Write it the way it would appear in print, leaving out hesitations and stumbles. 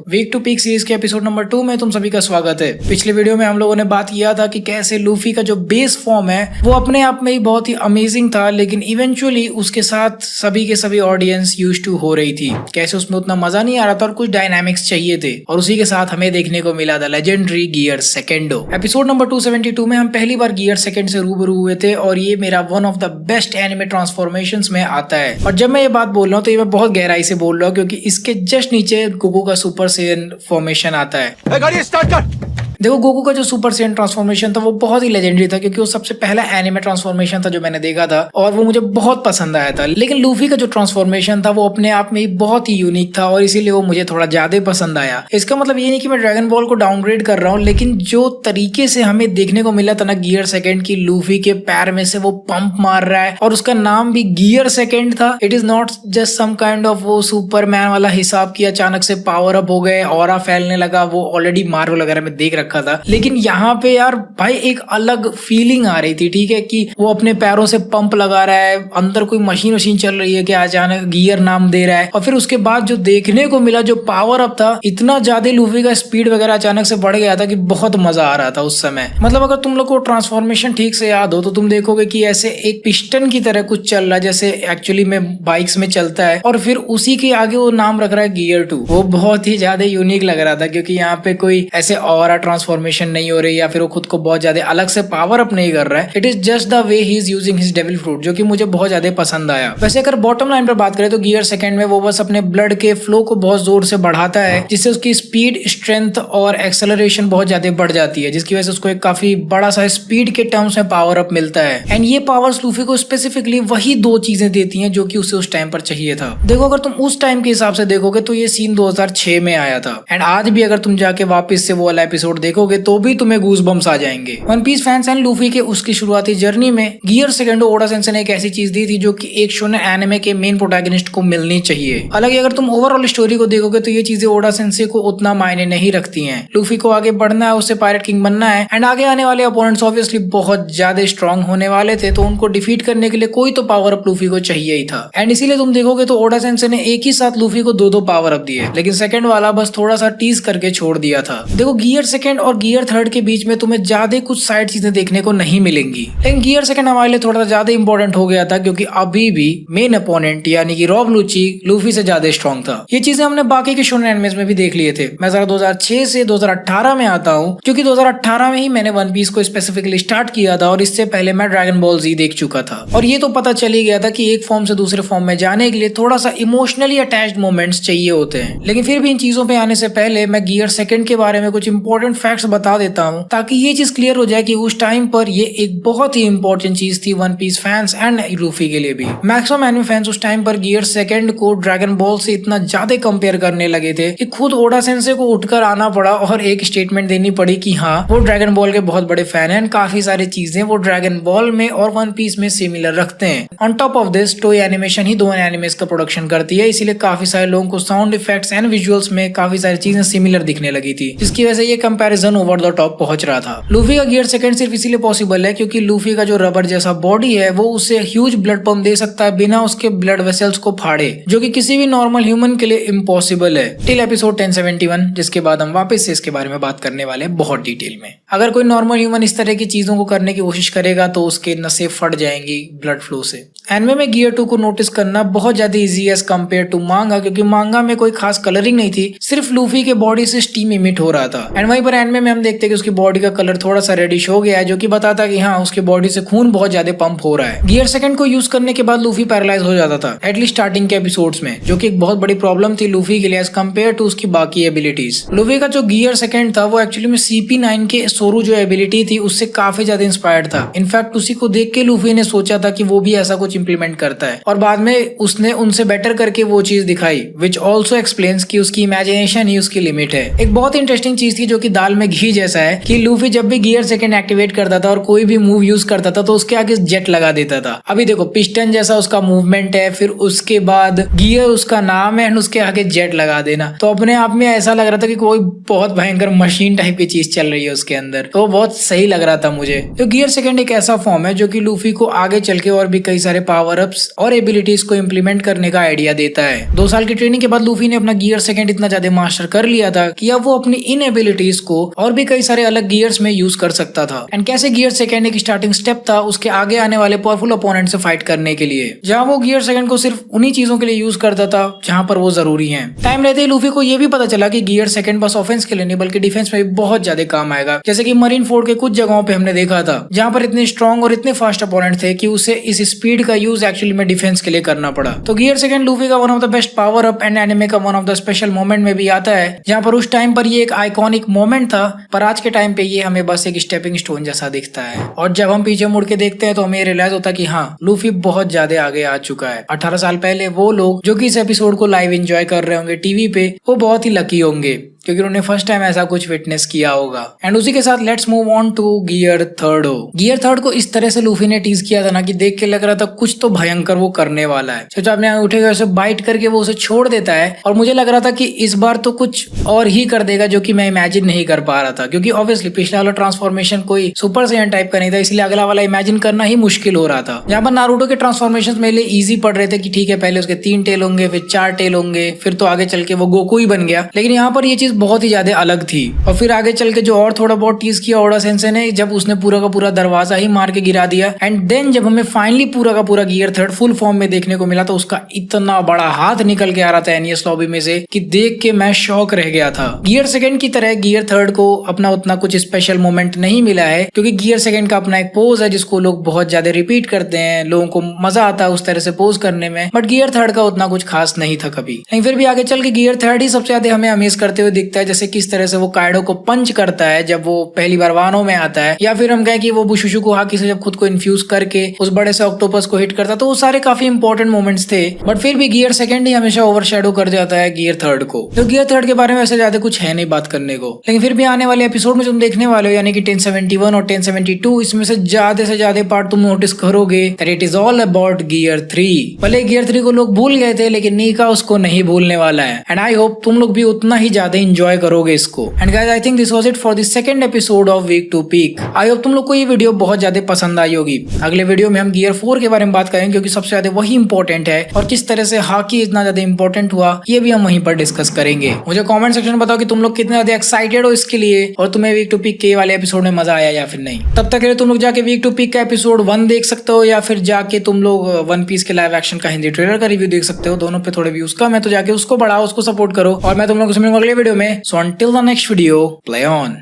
Week to peak series के episode number 2 में तुम सभी का स्वागत है। पिछले वीडियो में हम लोगों ने बात किया था कि कैसे लूफी का जो बेस फॉर्म है वो अपने आप में ही बहुत ही अमेजिंग था, लेकिन इवेंचुअली उसके साथ सभी के सभी ऑडियंस यूज्ड टू हो रही थी। कैसे उसमें उतना मजा नहीं आ रहा था और कुछ डायनामिक्स चाहिए थे, और उसी के साथ हमें देखने को मिला था लेजेंडरी गियर सेकेंडो। एपिसोड नंबर 272 में हम पहली बार गियर सेकेंड से रूबरू हुए थे, और ये मेरा one of the best anime transformations में आता है। और जब मैं ये बात बोल रहा हूँ तो ये मैं बहुत गहराई से बोल रहा हूँ, क्योंकि इसके जस्ट नीचे गोकू का सुपर सैयन फॉर्मेशन आता है। गाड़ी स्टार्ट कर। देखो, गोकू का जो सुपर सैयन ट्रांसफॉर्मेशन था वो बहुत ही लेजेंडरी था, क्योंकि वो सबसे पहला एनिमे ट्रांसफॉर्मेशन था जो मैंने देखा था, और वो मुझे बहुत पसंद आया था। लेकिन लूफी का जो ट्रांसफॉर्मेशन था वो अपने आप में ही बहुत ही यूनिक था, और इसीलिए वो मुझे थोड़ा ज्यादा पसंद आया। इसका मतलब ये नहीं कि मैं ड्रैगन बॉल को डाउनग्रेड कर रहा हूँ, लेकिन जो तरीके से हमें देखने को मिला था ना गियर सेकेंड की, लूफी के पैर में से वो पंप मार रहा है, और उसका नाम भी गियर सेकेंड था। It is not just some kind of वो सुपरमैन वाला हिसाब की अचानक से पावर अप हो गए, ऑरा फैलने लगा। वो ऑलरेडी मार्वल वगैरह में देख रखा था, लेकिन यहाँ पे यार भाई एक अलग फीलिंग आ रही थी। ठीक है कि वो अपने पैरों से पंप लगा रहा है, अंदर कोई मशीन चल रही है कि अचानक गियर नाम दे रहा है, और फिर उसके बाद जो देखने को मिला जो पावर अप था, इतना ज्यादा लूफी का स्पीड वगैरह अचानक से बढ़ गया था कि बहुत मजा आ रहा था उस समय। मतलब अगर तुम लोग को ट्रांसफॉर्मेशन ठीक से याद हो तो तुम देखोगे कि ऐसे एक पिस्टन की तरह कुछ चल रहा है, जैसे एक्चुअली में बाइक्स में चलता है, और फिर उसी के आगे वो नाम रख रहा है गियर 2। वो बहुत ही ज्यादा यूनिक लग रहा था, क्योंकि यहाँ पे कोई ऐसे ऑरा ट्रांसफॉर्मेशन नहीं हो रही, या फिर वो खुद को बहुत ज्यादा अलग से पावर अप नहीं कर रहा है। It is just the way he is using his devil fruit, जो कि मुझे बहुत ज्यादा पसंद आया। वैसे अगर बॉटम लाइन पर बात करें तो गियर सेकेंड में वो बस अपने ब्लड के फ्लो को बहुत जोर से बढ़ाता है, जिससे उसकी स्पीड, स्ट्रेंथ और एक्सेलरेशन बहुत ज्यादा बढ़ जाती है, जिसकी वजह से उसको एक काफी बड़ा सा स्पीड के टर्म्स में पावर अप मिलता है। एंड ये पावर्स लूफी को स्पेसिफिकली वही दो चीजें देती हैं जो कि उसे उस टाइम पर चाहिए था। देखो, अगर तुम उस टाइम के हिसाब से देखोगे तो ये सीन 2006 में आया था, एंड आज भी अगर तुम जाके वापस से वो वाला एपिसोड देखोगे तो भी तुम्हें गूज़बम्स आ जाएंगे। One Piece fans and Luffy के उसकी शुरुआती जर्नी में गियर सेकेंडो ओडा सेंसेई ने एक ऐसी चीज दी थी जो कि एक शोनेन एनिमे के मेन प्रोटैगनिस्ट को मिलनी चाहिए। हालांकि अगर तुम ओवरऑल स्टोरी को देखोगे तो ये चीजें ओडा सेंसेई को उतना मायने नहीं रखती हैं। लूफी को आगे बढ़ना है, उससे पायरेट किंग बनना है, एंड आगे आने वाले अपोनेंट्स ऑब्वियसली बहुत ज्यादा स्ट्रॉन्ग होने वाले थे, तो उनको डिफीट करने के लिए कोई तो पावर अप लूफी को चाहिए ही था। एंड इसीलिए तुम देखोगे तो ओडा सेंसेई ने एक ही साथ लूफी को दो पावर अप दिए, लेकिन सेकंड वाला बस थोड़ा सा टीज करके छोड़ दिया था। देखो, गियर सेकंड और गियर थर्ड के बीच में तुम्हें ज्यादा कुछ साइड चीजें देखने को नहीं मिलेंगी, लेकिन गियर सेकंड हमारे लिए थोड़ा सा ज्यादा इंपॉर्टेंट हो गया था, क्योंकि अभी भी मेन अपोनेंट यानी कि रॉब लूची लूफी से ज्यादा स्ट्रॉन्ग था। ये चीजें हमने बाकी के शोनेन एनिमेस में भी देख लिए थे। मैं जरा 2006 से 2018 में आता हूँ, क्योंकि 2018 में ही मैंने वन पीस को स्पेसिफिकली स्टार्ट किया था, और इससे पहले मैं ड्रैगन बॉल जी देख चुका था। और ये तो पता चल ही गया था कि एक फॉर्म से दूसरे फॉर्म में जाने के लिए थोड़ा सा इमोशनली अटैच्ड मोमेंट्स चाहिए होते हैं। लेकिन फिर भी इन चीजों पे आने से पहले मैं गियर सेकंड के बारे में कुछ इंपॉर्टेंट फैक्ट्स बता देता हूँ, ताकि ये चीज क्लियर हो जाए कि उस टाइम पर ये एक बहुत ही इंपॉर्टेंट चीज थी One Piece fans and Luffy के लिए भी। मैक्सिमम एनिमे फैंस उस टाइम पर गियर सेकंड को ड्रैगन बॉल से इतना ज्यादा कंपेयर करने लगे थे कि खुद ओडा सेंसेई को उठकर आना पड़ा और एक स्टेटमेंट देनी पड़ी कि हाँ, वो ड्रैगन बॉल के बहुत बड़े फैन हैं, काफी सारी चीजें वो ड्रैगन बॉल में और वन पीस में सिमिलर रखते हैं। ऑन टॉप ऑफ दिस, टोई एनिमेशन ही दोनों एनिमेस का प्रोडक्शन करती है, इसीलिए काफी सारे लोगों को साउंड इफेक्ट्स एंड विजुअल्स में काफी सारी चीजें सिमिलर दिखने लगी थी, जिसकी वजह से ये कंपैरिजन ओवर द टॉप पहुंच रहा था। लूफी का गियर सेकंड सिर्फ इसीलिए पॉसिबल है क्योंकि लूफी का जो रबर जैसा बॉडी है वो उसे ह्यूज ब्लड पंप दे सकता है बिना उसके ब्लड वेसल्स को फाड़े, जो कि किसी भी नॉर्मल ह्यूमन के लिए इम्पॉसिबल है टिल एपिसोड 1071, जिसके बाद हम वापस से इसके बारे में बात करने वाले हैं बहुत डिटेल में। अगर कोई नॉर्मल ह्यूमन इस तरह की चीजों को करने की कोशिश करेगा तो उसके नसें फट जाएंगी ब्लड फ्लो से। एनिमे में गियर 2 को नोटिस करना बहुत ज्यादा इजी एज कम्पेयर टू मांगा, क्योंकि मांगा में कोई खास कलरिंग नहीं थी, सिर्फ लूफी के बॉडी से स्टीम इमिट हो रहा था। एंड वहीं पर एनिमे में हम देखते हैं कि उसकी बॉडी का कलर थोड़ा सा रेडिश हो गया है, जो कि बताता है कि हाँ, उसके बॉडी से खून बहुत ज्यादा पंप हो रहा है। गियर सेकंड को यूज करने के बाद लूफी पैरालाइज हो जाता था, एटलीस्ट स्टार्टिंग के एपिसोड्स में, जो कि एक बहुत बड़ी प्रॉब्लम थी लूफी के लिए एज कम्पेयर टू उसकी बाकी एबिलिटीज। लूफी का जो गियर सेकंड था वो एक्चुअली में CP9 के सोरू जो एबिलिटी थी उससे काफी ज्यादा इंस्पायर्ड था। इनफैक्ट उसी को देख के लूफी ने सोचा था कि वो भी ऐसा कुछ इंप्लीमेंट करता है, और बाद में उसने उनसे बेटर करके वो चीज दिखाई, विच ऑल्सो एक्सप्लेन्स कि उसकी इमेजिनेशन ही उसकी लिमिट है। एक बहुत इंटरेस्टिंग चीज थी जो कि दाल में घी जैसा है कि लूफी जब भी गियर सेकंड एक्टिवेट करता था और कोई भी मूव यूज करता था तो उसके आगे जेट लगा देता था। अभी देखो, पिस्टन जैसा उसका मूवमेंट है, फिर उसके बाद गियर उसका नाम है, एंड उसके आगे जेट लगा देना, तो अपने आप में ऐसा लग रहा था कि कोई बहुत भयंकर मशीन टाइप की चीज चल रही है उसके अंदर। तो बहुत सही लग रहा था मुझे। तो गियर सेकंड एक ऐसा फॉर्म है जो कि लूफी को आगे चल के और भी कई सारे पावर अप्स और एबिलिटीज को इम्प्लीमेंट करने का आइडिया देता है। 2 साल की ट्रेनिंग के बाद लूफी ने अपना गियर सेकंड इतना ज्यादा मास्टर कर लिया था कि अब वो अपनी इन एबिलिटीज को और भी कई सारे अलग गियर्स में यूज कर सकता था। एंड कैसे गियर सेकंड एक स्टार्टिंग स्टेप था उसके आगे आने वाले पावरफुल ओपोनेंट से फाइट करने के लिए, जहां वो गियर सेकंड को सिर्फ उन्हीं चीजों के लिए यूज करता था जहां पर वो जरूरी है। टाइम रहते ही लूफी को ये भी पता चला कि गियर सेकंड बस ऑफेंस के लिए नहीं बल्कि डिफेंस में भी बहुत ज्यादा काम आएगा, जैसे कि मरीन फोर्ड के कुछ जगहों पे हमने देखा था जहां पर इतने स्ट्रॉन्ग और इतने फास्ट अपोनेंट थे कि उसे इस स्पीड का यूज एक्चुअली में डिफेंस के लिए करना पड़ा। तो गियर सेकंड लूफी का one of the best power up and anime का one of the special moment में भी आता है, जहां पर उस टाइम पर ये एक आइकॉनिक मोमेंट था, पर आज के टाइम पे ये हमें बस एक स्टेपिंग स्टोन जैसा दिखता है। और जब हम पीछे मुड़ के देखते हैं तो हमें रियलाइज होता है कि हाँ, लूफी बहुत ज्यादा आगे आ चुका है। 18 साल पहले वो लोग जो कि इस एपिसोड को लाइव एंजॉय कर रहे होंगे टीवी पे, वो बहुत ही लकी होंगे क्योंकि उन्होंने फर्स्ट टाइम ऐसा कुछ विटनेस किया होगा। एंड उसी के साथ let's move on to gear third. Gear third को इस तरह से लूफी ने टीज किया था ना कि देख के लग रहा था कुछ तो भयंकर वो करने वाला है। सोचा अपने उठेगा उसे बाइट करके वो उसे छोड़ देता है और मुझे लग रहा था कि इस बार तो कुछ और ही कर देगा जो कि मैं इमेजिन नहीं कर पा रहा था, क्योंकि ऑब्वियसली पिछला वाला ट्रांसफॉर्मेशन कोई सुपर सैयन टाइप का नहीं था, इसलिए अगला वाला इमेजिन करना ही मुश्किल हो रहा था। यहाँ पर नारुतो के ट्रांसफॉर्मेशन मेरे लिए इजी पड़ रहे थे कि ठीक है पहले उसके 3 टेल होंगे, फिर 4 टेल होंगे, फिर तो आगे चल के वो गोकू ही बन गया। लेकिन यहाँ पर ये चीज बहुत ही ज्यादा अलग थी। और फिर आगे चल के जो और थोड़ा बहुत टीज किया ओडा सेंसे ने, जब उसने पूरा का पूरा दरवाजा ही मार के गिरा दिया। एंड देन जब हमें फाइनली पूरा का पूरा गियर थर्ड फुल फॉर्म में देखने को मिला तो उसका इतना बड़ा हाथ निकल के आ रहा था एनियस लॉबी में से कि देख के मैं शॉक रह गया था। गियर सेकंड की तरह गियर थर्ड को अपना उतना कुछ स्पेशल मोमेंट नहीं मिला है, क्योंकि गियर सेकंड का अपना एक पोज है जिसको लोग बहुत ज्यादा रिपीट करते हैं, लोगों को मजा आता है उस तरह से पोज करने में, बट गियर थर्ड का उतना कुछ खास नहीं था कभी। लेकिन फिर भी आगे चल के गियर थर्ड ही सबसे ज्यादा हमें अमेज करते हुए दिखता है, जैसे किस तरह से वो काइडो को पंच करता है जब वो पहली बार वानो में आता है, या फिर हम कहें कि वो बुशुशु को हाकी से जब खुद को इन्फ्यूज करके उस बड़े से ऑक्टोपस को हिट करता, तो वो सारे काफी इंपॉर्टेंट मोमेंट्स थे। बट फिर भी गियर सेकंड ही हमेशा ओवरशैडो कर जाता है गियर थर्ड को। तो गियर थर्ड के बारे में वैसे ज्यादा कुछ है नहीं बात करने को, लेकिन फिर भी आने वाले एपिसोड में तुम देखने वाले हो, यानी कि 1071 और 1072, इसमें से ज्यादा पार्ट तुम नोटिस करोगे that it is all about gear 3। भले गियर 3 को लोग भूल गए थे, लेकिन नीका उसको नहीं भूलने वाला है। एंड आई होप तुम लोग भी उतना ही ज्यादा एंजॉय करोगे इसको। And guys, I think this was it for the second episode of week to peak. I hope तुम लोग को ये वीडियो बहुत ज्यादा पसंद आई होगी। अगले वीडियो में हम गियर 4 के बारे में बात करेंगे, क्योंकि सबसे ज्यादा वही इंपॉर्टेंट है, और किस तरह से हाकी इतना ज्यादा इंपॉर्टेंट हुआ ये भी हम वहीं पर डिस्कस करेंगे। मुझे कमेंट सेक्शन में बताओ कि तुम लोग कितने ज्यादा एक्साइटेड हो इसके लिए, और तुम्हें वीक टू पीक के वाले एपिसोड में मजा आया या फिर नहीं। तब तक के लिए तुम लोग जाके वीक टू पीक का एपिसोड 1 देख सकते हो, या फिर जाके तुम लोग वन पीस के लाइव एक्शन का हिंदी ट्रेलर का रिव्यू देख सकते हो। दोनों पे थोड़े व्यूज कम है, तो जाके उसको बढ़ाओ, उसको सपोर्ट करो, और मैं तुम लोग को मिलूंगा अगले वीडियो में। So until the next video, play on.